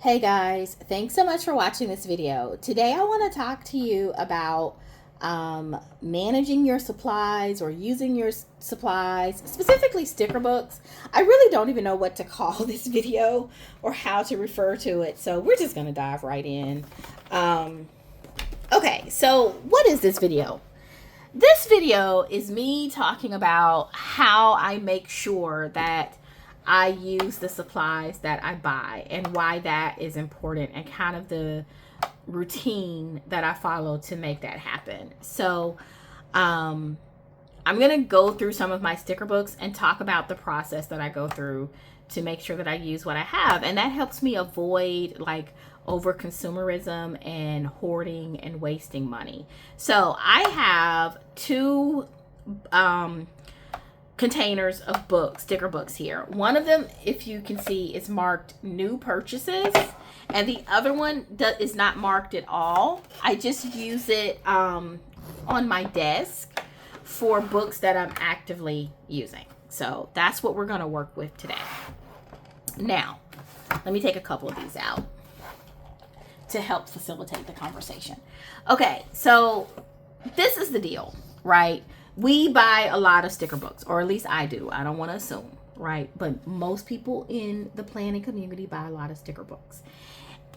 Hey guys, thanks so much for watching this video. Today I want to talk to you about managing your supplies or using your supplies, specifically sticker books. I really don't even know what to call this video or how to refer to it, so we're just going to dive right in. Okay, so what is this video? This video is me talking about how I make sure that I use the supplies that I buy and why that is important and kind of the routine that I follow to make that happen. So I'm going to go through some of my sticker books and talk about the process that I go through to make sure that I use what I have. And that helps me avoid like over consumerism and hoarding and wasting money. So I have two containers of books, sticker books here. One of them, if you can see, is marked new purchases, and the other one is not marked at all. I just use it on my desk for books that I'm actively using. So that's what we're going to work with today. Now, let me take a couple of these out to help facilitate the conversation. Okay, so this is the deal, right? We buy a lot of sticker books, or at least I do. I don't want to assume, right? But most people in the planning community buy a lot of sticker books.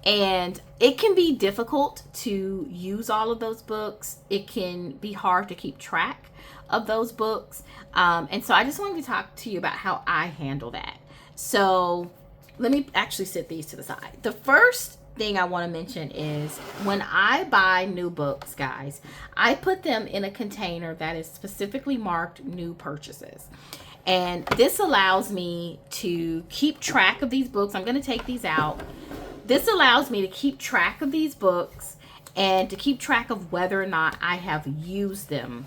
And it can be difficult to use all of those books. It can be hard to keep track of those books. And so I just wanted to talk to you about how I handle that. So let me actually set these to the side. The first thing I want to mention is when I buy new books, guys, I put them in a container that is specifically marked new purchases. And this allows me to keep track of these books. I'm going to take these out. This allows me to keep track of these books and to keep track of whether or not I have used them,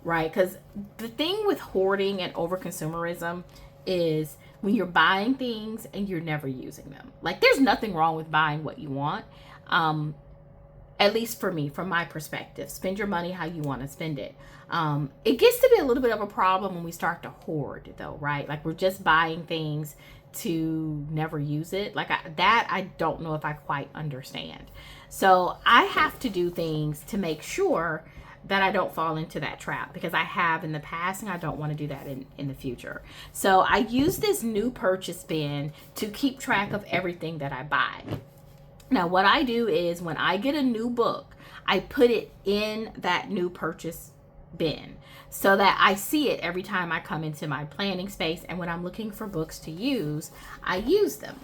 right? Because the thing with hoarding and over consumerism is when you're buying things and you're never using them. Like, there's nothing wrong with buying what you want. At least for me, from my perspective, spend your money how you want to spend it. It gets to be a little bit of a problem when we start to hoard though, right? Like, we're just buying things to never use it. Like I don't know if I quite understand. So I have to do things to make sure that I don't fall into that trap, because I have in the past and I don't want to do that in the future. So I use this new purchase bin to keep track of everything that I buy. Now what I do is when I get a new book, I put it in that new purchase bin so that I see it every time I come into my planning space, and when I'm looking for books to use, I use them.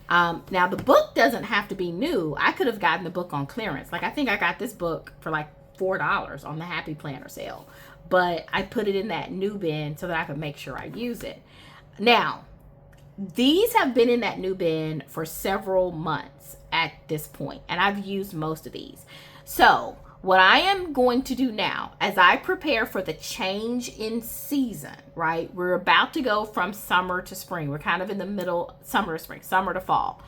Now the book doesn't have to be new. I could have gotten the book on clearance. Like, I think I got this book for like $4 on the Happy Planner sale, but I put it in that new bin so that I could make sure I use it. Now, these have been in that new bin for several months at this point, and I've used most of these. So what I am going to do now, as I prepare for the change in season, right? We're about to go from summer to spring. We're kind of in the middle, summer to spring, summer to fall.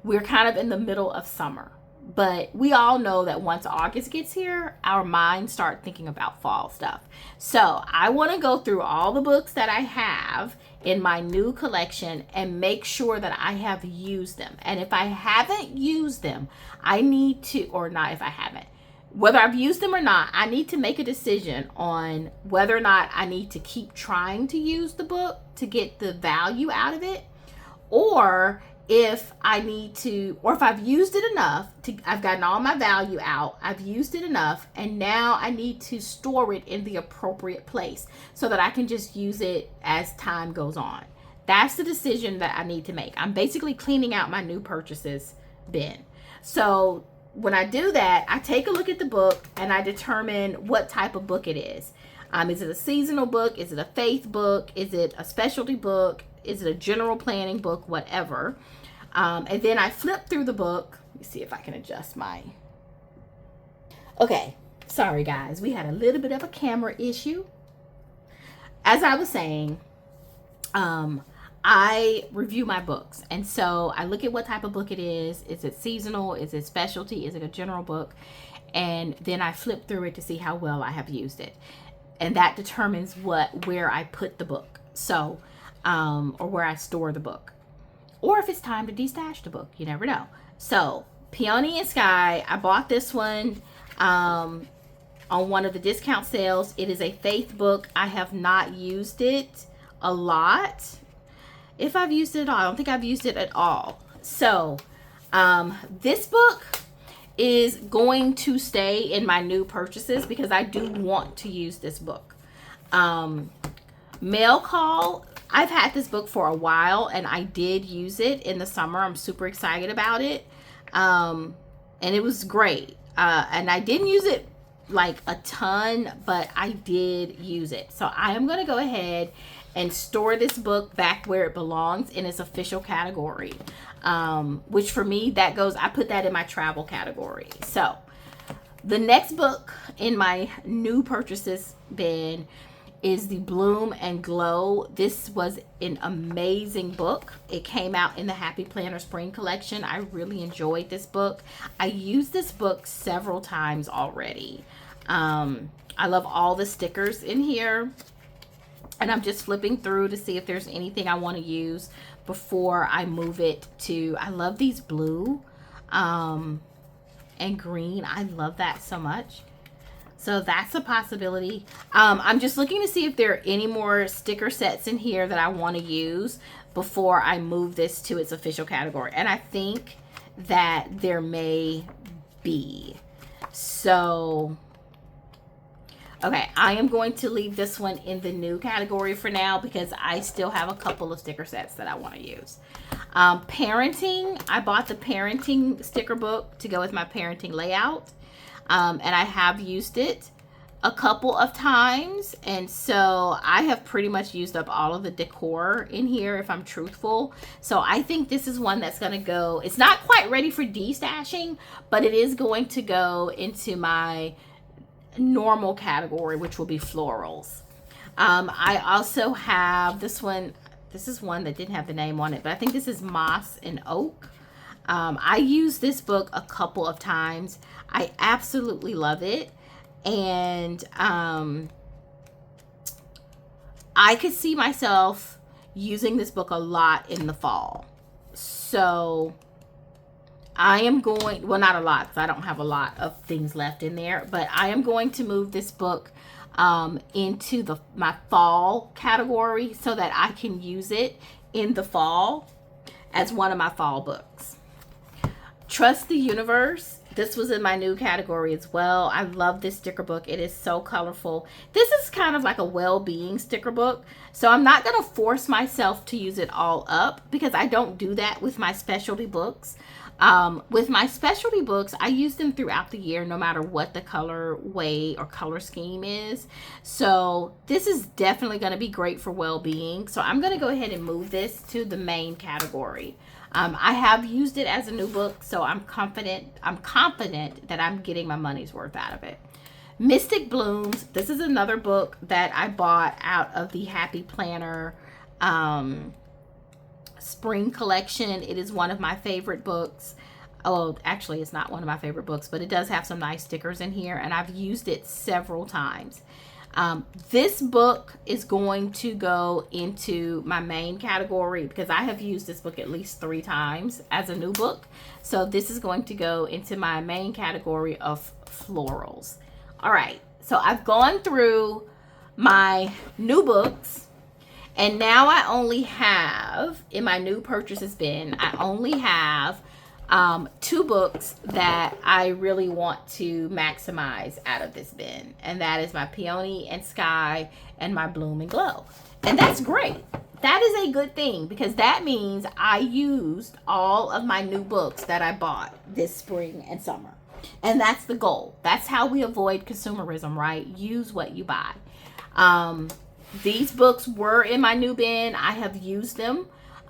We're kind of in the middle of summer. But we all know that once August gets here, our minds start thinking about fall stuff. So I want to go through all the books that I have in my new collection and make sure that I have used them. And if I haven't used them, I need to, or not if I haven't, whether I've used them or not, I need to make a decision on whether or not I need to keep trying to use the book to get the value out of it, or if I need to, or if I've used it enough to, I've gotten all my value out, I've used it enough, and now I need to store it in the appropriate place so that I can just use it as time goes on. That's the decision that I need to make. I'm basically cleaning out my new purchases bin. So when I do that, I take a look at the book and I determine what type of book it is. Is it a seasonal book? Is it a faith book? Is it a specialty book? Is it a general planning book? Whatever. And then I flip through the book. Let me see if I can adjust my... Okay. Sorry, guys. We had a little bit of a camera issue. As I was saying, I review my books. And so I look at what type of book it is. Is it seasonal? Is it specialty? Is it a general book? And then I flip through it to see how well I have used it. And that determines where I put the book. So, or where I store the book. Or if it's time to destash the book, you never know. So Peony and Sky, I bought this one on one of the discount sales. It is a faith book. I have not used it a lot. If I've used it at all, I don't think I've used it at all. So this book is going to stay in my new purchases because I do want to use this book. Mail Call, I've had this book for a while and I did use it in the summer. I'm super excited about it. And it was great. And I didn't use it like a ton, but I did use it. So I am going to go ahead and store this book back where it belongs in its official category. Which for me, that goes, I put that in my travel category. So the next book in my new purchases bin is the Bloom and Glow. This was an amazing book. It came out in the Happy Planner Spring Collection. I really enjoyed this book. I used this book several times already. I love all the stickers in here. And I'm just flipping through to see if there's anything I want to use before I move it to, I love these blue and green. I love that so much. So that's a possibility. I'm just looking to see if there are any more sticker sets in here that I want to use before I move this to its official category. And I think that there may be. So, okay, I am going to leave this one in the new category for now because I still have a couple of sticker sets that I want to use. Parenting, I bought the parenting sticker book to go with my parenting layout. And I have used it a couple of times. And so I have pretty much used up all of the decor in here, if I'm truthful. So I think this is one that's going to go, it's not quite ready for destashing, but it is going to go into my normal category, which will be florals. I also have this one. This is one that didn't have the name on it, but I think this is Moss and Oak. I used this book a couple of times. I absolutely love it. And I could see myself using this book a lot in the fall. So I am going, well, not a lot because I don't have a lot of things left in there, but I am going to move this book into my fall category so that I can use it in the fall as one of my fall books. Trust the Universe. This was in my new category as well. I love this sticker book. It is so colorful. This is kind of like a well-being sticker book. So I'm not going to force myself to use it all up because I don't do that with my specialty books. With my specialty books, I use them throughout the year no matter what the color way or color scheme is. So this is definitely going to be great for well-being. So I'm going to go ahead and move this to the main category. I have used it as a new book, so I'm confident that I'm getting my money's worth out of it. Mystic Blooms. This is another book that I bought out of the Happy Planner Spring Collection. It is one of my favorite books. Oh, actually, it's not one of my favorite books, but it does have some nice stickers in here, and I've used it several times. This book is going to go into my main category because I have used this book at least 3 times as a new book. So this is going to go into my main category of florals. All right, so I've gone through my new books, and now I only have, in my new purchases bin, I only have 2 books that I really want to maximize out of this bin, and that is my Peony and Sky and my Bloom and Glow. And that's great. That is a good thing because that means I used all of my new books that I bought this spring and summer. And that's the goal. That's how we avoid consumerism, right? Use what you buy. These books were in my new bin. I have used them.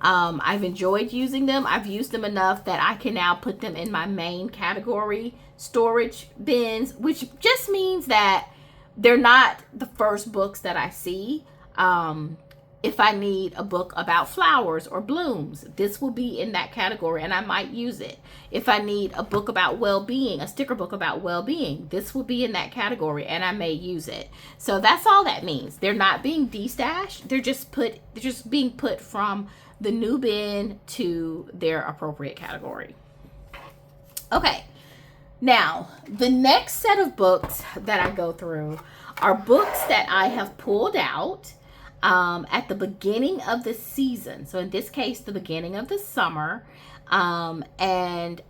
I've enjoyed using them. I've used them enough that I can now put them in my main category storage bins, which just means that they're not the first books that I see. If I need a book about flowers or blooms, this will be in that category and I might use it. If I need a book about well-being, a sticker book about well-being, this will be in that category and I may use it. So that's all that means. They're not being destashed. They're just being put from the new bin to their appropriate category. Okay, now the next set of books that I go through are books that I have pulled out at the beginning of the season. So in this case, the beginning of the summer. And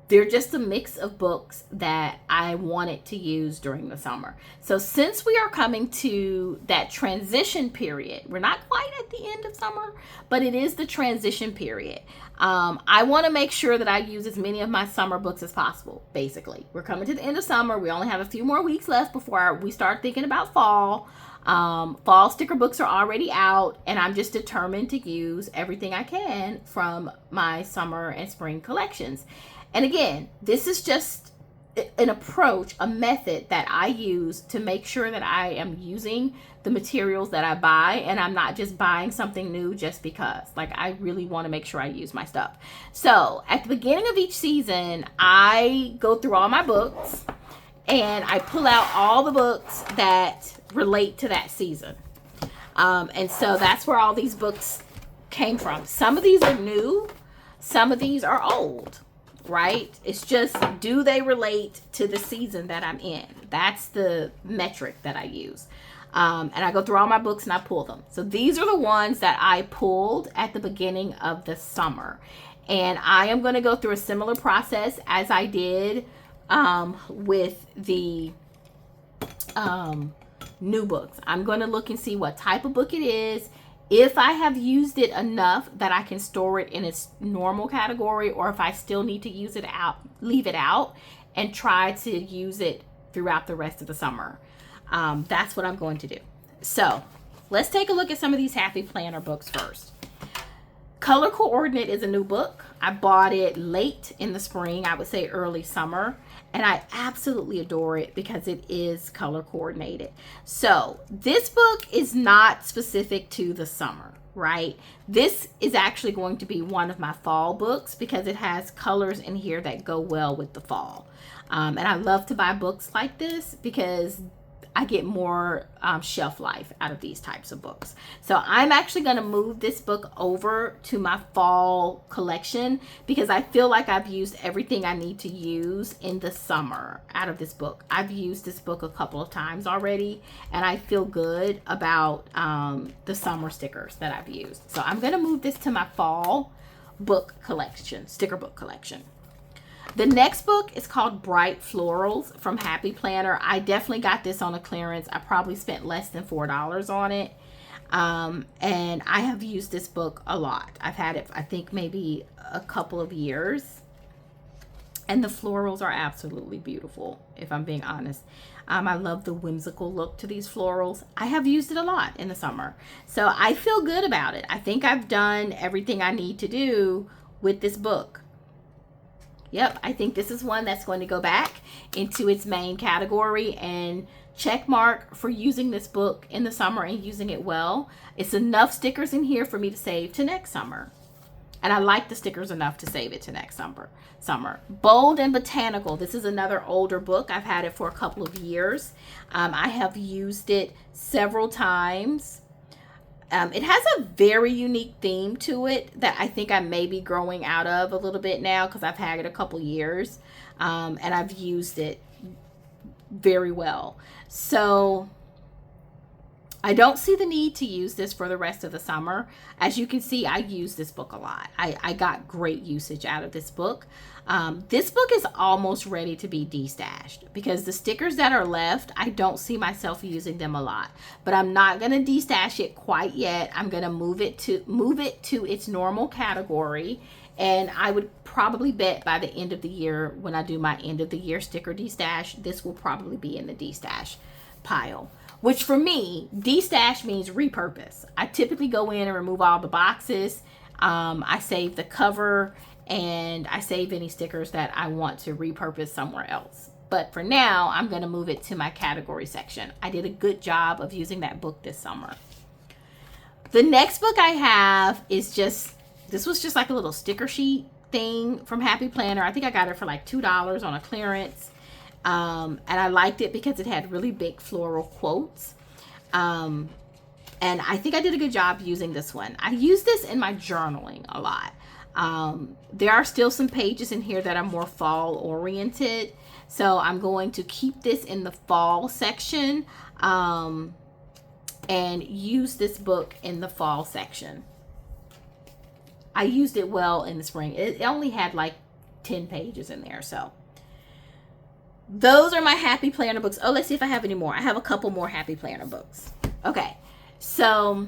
they're just a mix of books that I wanted to use during the summer. So since we are coming to that transition period, we're not quite at the end of summer, but it is the transition period. I want to make sure that I use as many of my summer books as possible, basically. We're coming to the end of summer. We only have a few more weeks left before we start thinking about fall. Fall sticker books are already out, and I'm just determined to use everything I can from my summer and spring collections. And again, this is just an approach, a method that I use to make sure that I am using the materials that I buy, and I'm not just buying something new just because. Like, I really want to make sure I use my stuff. So at the beginning of each season, I go through all my books and I pull out all the books that relate to that season. And so that's where all these books came from. Some of these are new, some of these are old, right? It's just, do they relate to the season that I'm in? That's the metric that I use. And I go through all my books and I pull them. So these are the ones that I pulled at the beginning of the summer. And I am going to go through a similar process as I did with the new books. I'm going to look and see what type of book it is. If I have used it enough that I can store it in its normal category, or if I still need to use it out, leave it out and try to use it throughout the rest of the summer. That's what I'm going to do. So let's take a look at some of these Happy Planner books first. Color Coordinate is a new book. I bought it late in the spring, I would say early summer, and I absolutely adore it because it is color coordinated. So this book is not specific to the summer, right? This is actually going to be one of my fall books because it has colors in here that go well with the fall. And I love to buy books like this because I get more shelf life out of these types of books. So I'm actually going to move this book over to my fall collection because I feel like I've used everything I need to use in the summer out of this book. I've used this book a couple of times already, and I feel good about the summer stickers that I've used. So I'm going to move this to my fall book collection, sticker book collection. The next book is called Bright Florals from Happy Planner. I definitely got this on a clearance. I probably spent less than $4 on it. And I have used this book a lot. I've had it, I think, maybe a couple of years. And the florals are absolutely beautiful, if I'm being honest. I love the whimsical look to these florals. I have used it a lot in the summer. So I feel good about it. I think I've done everything I need to do with this book. Yep, I think this is one that's going to go back into its main category and check mark for using this book in the summer and using it well. It's enough stickers in here for me to save to next summer. And I like the stickers enough to save it to next summer. Bold and Botanical. This is another older book. I've had it for a couple of years. I have used it several times. It has a very unique theme to it that I think I may be growing out of a little bit now because I've had it a couple years and I've used it very well. So I don't see the need to use this for the rest of the summer. As you can see, I use this book a lot. I got great usage out of this book. This book is almost ready to be destashed because the stickers that are left, I don't see myself using them a lot. But I'm not going to destash it quite yet. I'm going to move it to its normal category. And I would probably bet by the end of the year, when I do my end of the year sticker destash, this will probably be in the destash pile. Which for me, destash means repurpose. I typically go in and remove all the boxes. I save the cover and I save any stickers that I want to repurpose somewhere else. But for now, I'm going to move it to my category section. I did a good job of using that book this summer. The next book I have is this was just like a little sticker sheet thing from Happy Planner. I think I got it for like $2 on a clearance. And I liked it because it had really big floral quotes. And I think I did a good job using this one. I use this in my journaling a lot. There are still some pages in here that are more fall oriented. So I'm going to keep this in the fall section and use this book in the fall section. I used it well in the spring. It only had like 10 pages in there. So those are my Happy Planner books. Oh, let's see if I have any more. I have a couple more Happy Planner books. Okay. So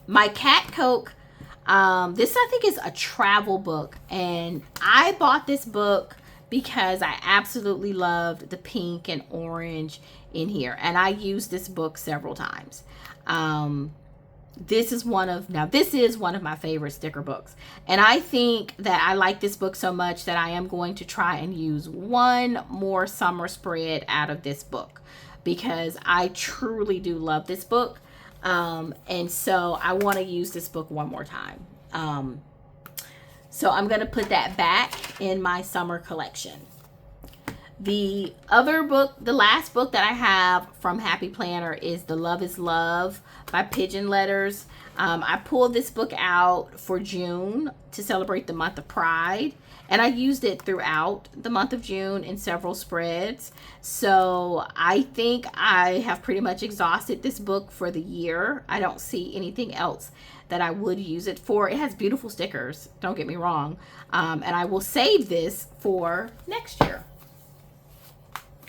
my Cat Coke, this I think is a travel book. And I bought this book because I absolutely loved the pink and orange in here. And I used this book several times. This is one of my favorite sticker books. And I think that I like this book so much that I am going to try and use one more summer spread out of this book, because I truly do love this book. And so I want to use this book one more time. So I'm going to put that back in my summer collection. The other book, the last book that I have from Happy Planner is The Love is Love by Pigeon Letters. I pulled this book out for June to celebrate the month of Pride, and I used it throughout the month of June in several spreads. So I think I have pretty much exhausted this book for the year. I don't see anything else that I would use it for. It has beautiful stickers, don't get me wrong, and I will save this for next year.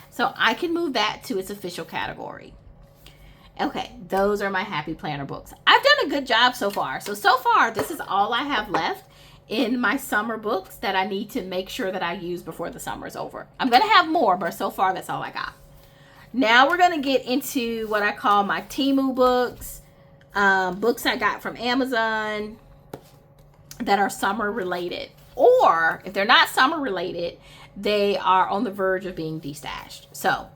So I can move that to its official category. Okay, those are my Happy Planner books. I've done a good job so far. So far, this is all I have left in my summer books that I need to make sure that I use before the summer is over. I'm going to have more, but so far, that's all I got. Now we're going to get into what I call my Temu books. Books I got from Amazon that are summer related. Or, if they're not summer related, they are on the verge of being destashed. So,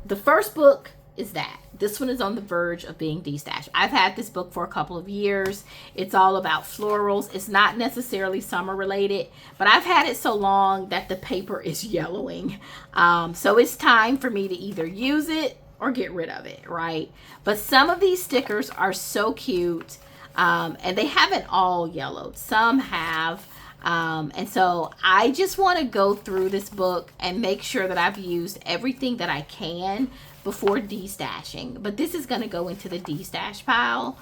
the first book is that. This one is on the verge of being destashed. I've had this book for a couple of years. It's all about florals. It's not necessarily summer related, but I've had it so long that the paper is yellowing. So it's time for me to either use it or get rid of it, right? But some of these stickers are so cute, and they haven't all yellowed. Some have. And so I just want to go through this book and make sure that I've used everything that I can before destashing. But this is going to go into the destash pile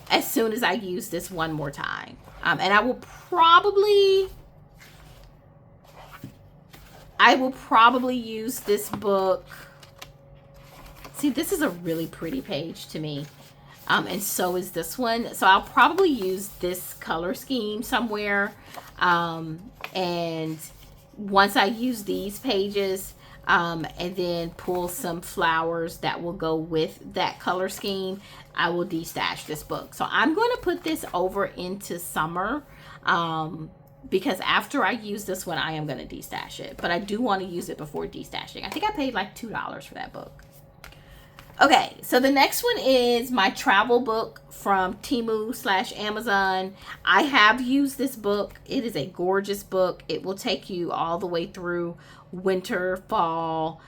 as soon as I use this one more time. And I will probably use this book. See, this is a really pretty page to me. And so is this one. So I'll probably use this color scheme somewhere. And once I use these pages, and then pull some flowers that will go with that color scheme, I will destash this book. So I'm going to put this over into summer, because after I use this one, I am going to destash it. But I do want to use it before destashing. I think I paid like $2 for that book. Okay, so the next one is my travel book from Temu/Amazon. I have used this book. It is a gorgeous book. It will take you all the way through winter, fall,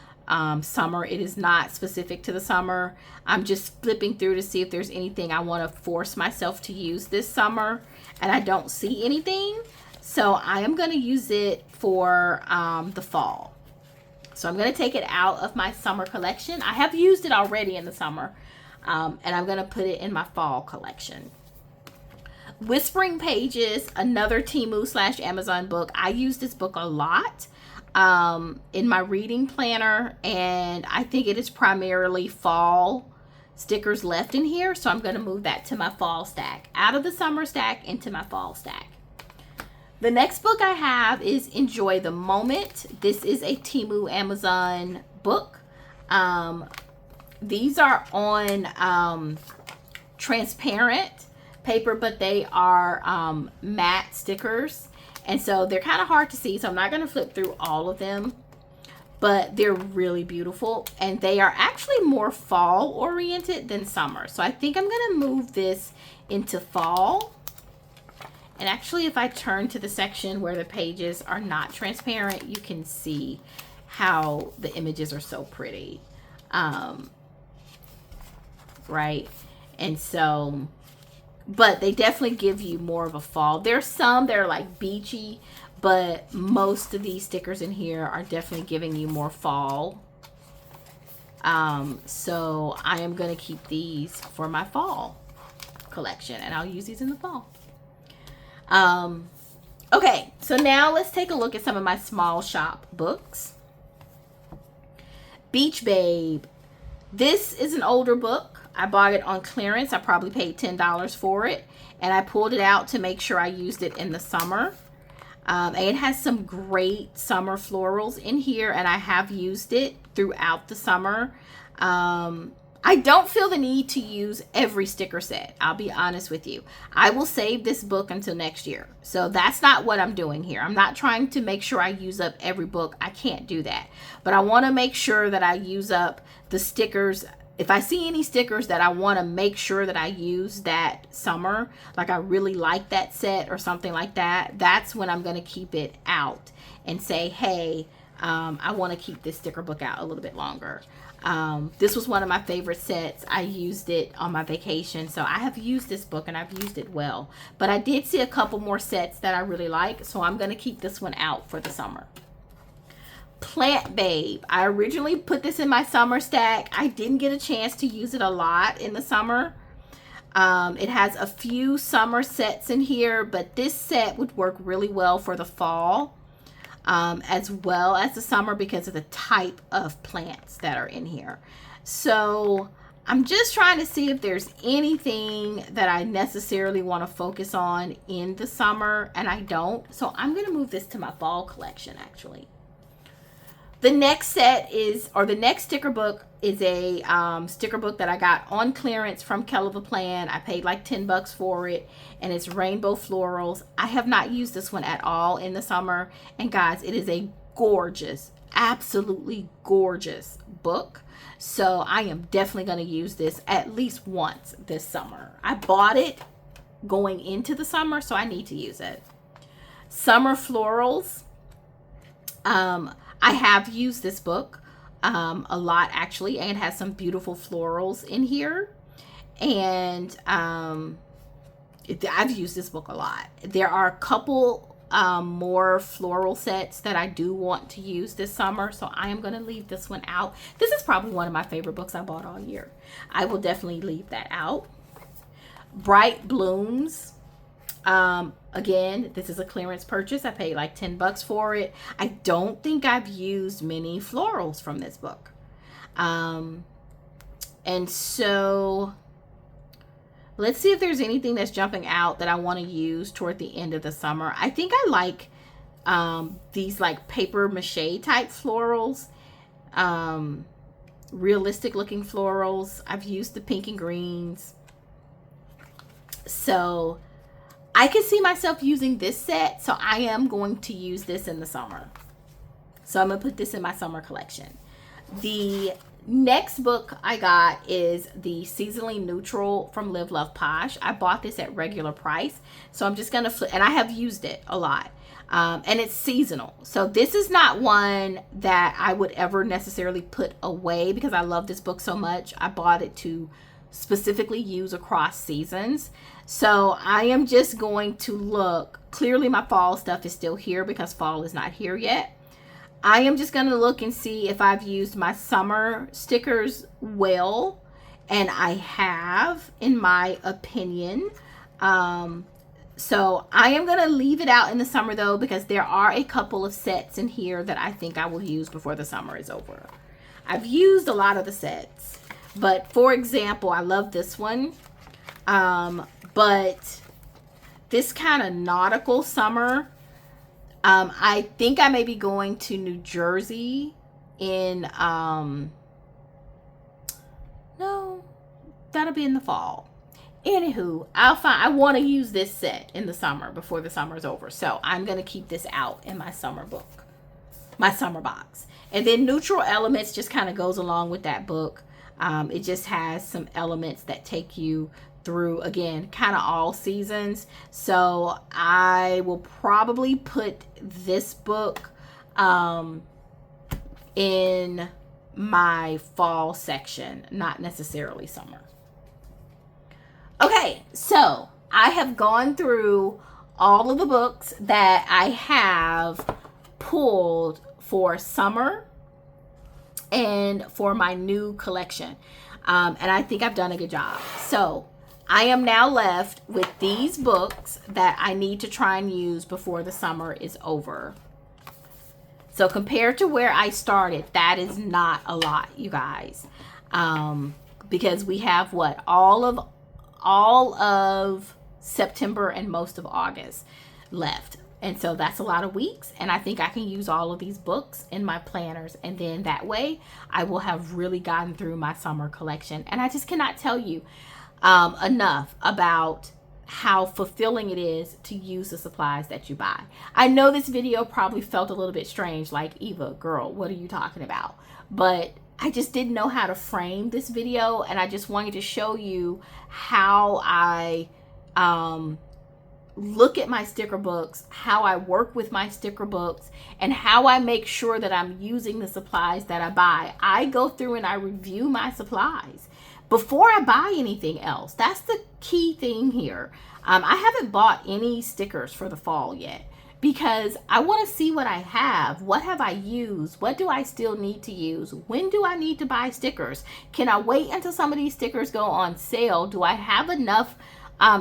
summer. It is not specific to the summer. I'm just flipping through to see if there's anything I want to force myself to use this summer, and I don't see anything. So I am going to use it for the fall. So I'm going to take it out of my summer collection. I have used it already in the summer, and I'm going to put it in my fall collection. Whispering Pages, another Temu/Amazon book. I use this book a lot in my reading planner, and I think it is primarily fall stickers left in here. So I'm going to move that to my fall stack, out of the summer stack into my fall stack. The next book I have is Enjoy the Moment. This is a Temu Amazon book. These are on transparent paper, but they are matte stickers. And so they're kind of hard to see, so I'm not going to flip through all of them. But they're really beautiful, and they are actually more fall oriented than summer. So I think I'm going to move this into fall. And actually, if I turn to the section where the pages are not transparent, you can see how the images are so pretty. Right? And so but they definitely give you more of a fall. There's some that are like beachy, but most of these stickers in here are definitely giving you more fall. So I am going to keep these for my fall collection, and I'll use these in the fall. Okay, so now let's take a look at some of my small shop books. Beach Babe. This is an older book. I bought it on clearance. I probably paid $10 for it, and I pulled it out to make sure I used it in the summer. And it has some great summer florals in here, and I have used it throughout the summer. I don't feel the need to use every sticker set. I'll be honest with you. I will save this book until next year. So that's not what I'm doing here. I'm not trying to make sure I use up every book. I can't do that. But I want to make sure that I use up the stickers. If I see any stickers that I want to make sure that I use that summer, like I really like that set or something like that, that's when I'm going to keep it out and say, hey, I want to keep this sticker book out a little bit longer. This was one of my favorite sets. I used it on my vacation, so I have used this book and I've used it well. But I did see a couple more sets that I really like, so I'm going to keep this one out for the summer. Plant Babe. I originally put this in my summer stack. I didn't get a chance to use it a lot in the summer. It has a few summer sets in here, but this set would work really well for the fall. As well as the summer because of the type of plants that are in here. So I'm just trying to see if there's anything that I necessarily want to focus on in the summer, and I don't. So I'm going to move this to my fall collection actually. The next set is, or the next sticker book is a sticker book that I got on clearance from Plan. I paid like $10 for it, and it's rainbow florals. I have not used this one at all in the summer, and guys, it is a gorgeous, absolutely gorgeous book. So I am definitely going to use this at least once this summer. I bought it going into the summer, so I need to use it. Summer Florals. I have used this book a lot actually, and it has some beautiful florals in here, and I've used this book a lot. There are a couple more floral sets that I do want to use this summer, so I am going to leave this one out. This is probably one of my favorite books I bought all year. I will definitely leave that out. Bright Blooms. Again, this is a clearance purchase. I paid like $10 for it. I don't think I've used many florals from this book. And so let's see if there's anything that's jumping out that I want to use toward the end of the summer. I think I like these like paper mache type florals. Realistic looking florals. I've used the pink and greens. So I can see myself using this set, so I am going to use this in the summer. So I'm going to put this in my summer collection. The next book I got is the Seasonally Neutral from Live Love Posh. I bought this at regular price, so I'm just going to flip, and I have used it a lot. And it's seasonal. So this is not one that I would ever necessarily put away because I love this book so much. I bought it to specifically use across seasons. So I am just going to look. Clearly my fall stuff is still here because fall is not here yet. I am just going to look and see if I've used my summer stickers well, and I have, in my opinion. So I am going to leave it out in the summer though, because there are a couple of sets in here that I think I will use before the summer is over. I've used a lot of the sets. But for example, I love this one. But this kind of nautical summer, I think I may be going to New Jersey in, no, that'll be in the fall. Anywho, I want to use this set in the summer before the summer is over. So I'm going to keep this out in my summer book, my summer box. And then Neutral Elements just kind of goes along with that book. It just has some elements that take you through, again, kind of all seasons. So I will probably put this book in my fall section, not necessarily summer. Okay, so I have gone through all of the books that I have pulled for summer and for my new collection. And I think I've done a good job. So I am now left with these books that I need to try and use before the summer is over. So compared to where I started, that is not a lot, you guys. Because we have what? All of September and most of August left. And so that's a lot of weeks. And I think I can use all of these books in my planners. And then that way I will have really gotten through my summer collection. And I just cannot tell you enough about how fulfilling it is to use the supplies that you buy. I know this video probably felt a little bit strange, like, Eva, girl, what are you talking about? But I just didn't know how to frame this video, and I just wanted to show you how I look at my sticker books, how I work with my sticker books, and how I make sure that I'm using the supplies that I buy. I go through and I review my supplies before I buy anything else. That's the key thing here. I haven't bought any stickers for the fall yet because I want to see what I have. What have I used? What do I still need to use? When do I need to buy stickers? Can I wait until some of these stickers go on sale? Do I have enough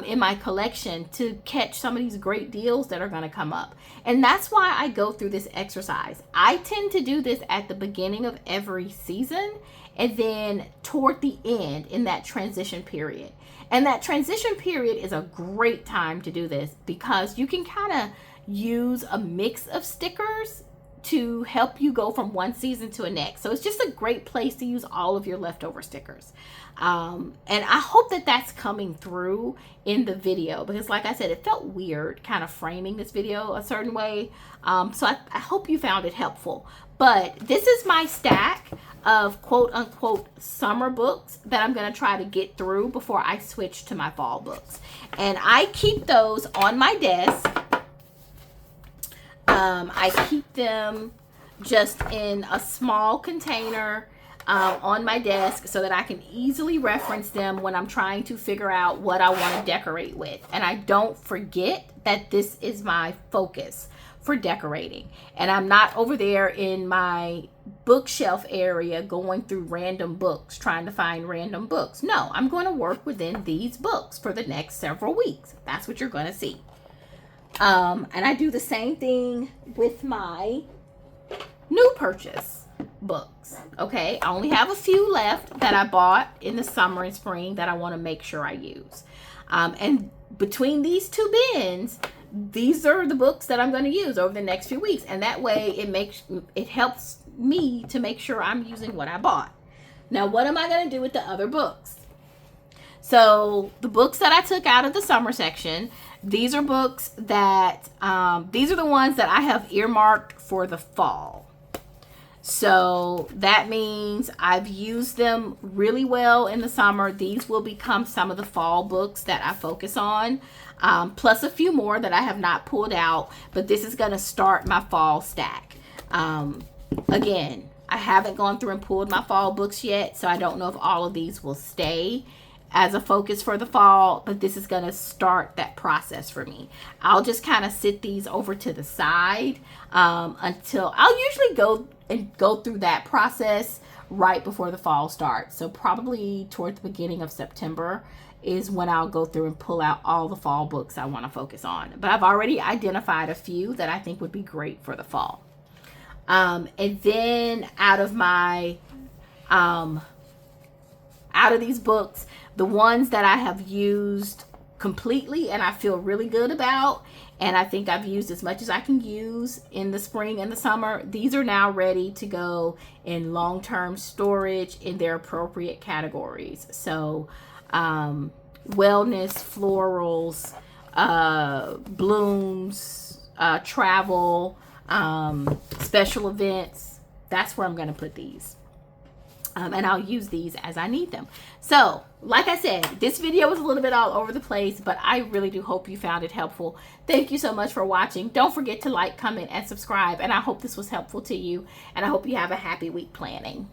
in my collection to catch some of these great deals that are going to come up? And that's why I go through this exercise. I tend to do this at the beginning of every season and then toward the end in that transition period. And that transition period is a great time to do this because you can kind of use a mix of stickers to help you go from one season to the next. So it's just a great place to use all of your leftover stickers. And I hope that that's coming through in the video because, like I said, it felt weird kind of framing this video a certain way. So I hope you found it helpful. But this is my stack of quote unquote summer books that I'm going to try to get through before I switch to my fall books. And I keep those on my desk. I keep them just in a small container on my desk so that I can easily reference them when I'm trying to figure out what I want to decorate with. And I don't forget that this is my focus for decorating. And I'm not over there in my bookshelf area going through random books, trying to find random books. No, I'm going to work within these books for the next several weeks. That's what you're going to see. And I do the same thing with my new purchase books. Okay, I only have a few left that I bought in the summer and spring that I want to make sure I use. And between these two bins, these are the books that I'm going to use over the next few weeks. And that way it helps me to make sure I'm using what I bought. Now, what am I going to do with the other books? So the books that I took out of the summer section, these are books that, these are the ones that I have earmarked for the fall. So that means I've used them really well in the summer. These will become some of the fall books that I focus on, plus a few more that I have not pulled out, but this is going to start my fall stack. Again, I haven't gone through and pulled my fall books yet, so I don't know if all of these will stay as a focus for the fall, but this is going to start that process for me. I'll just kind of sit these over to the side until I'll usually go through that process right before the fall starts. So probably toward the beginning of September is when I'll go through and pull out all the fall books I want to focus on. But I've already identified a few that I think would be great for the fall. And then out of my out of these books, the ones that I have used completely and I feel really good about, and I think I've used as much as I can use in the spring and the summer, these are now ready to go in long-term storage in their appropriate categories. So wellness, florals, blooms, travel, special events. That's where I'm going to put these. And I'll use these as I need them. So, like I said, this video was a little bit all over the place, but I really do hope you found it helpful. Thank you so much for watching. Don't forget to like, comment, and subscribe. And I hope this was helpful to you. And I hope you have a happy week planning.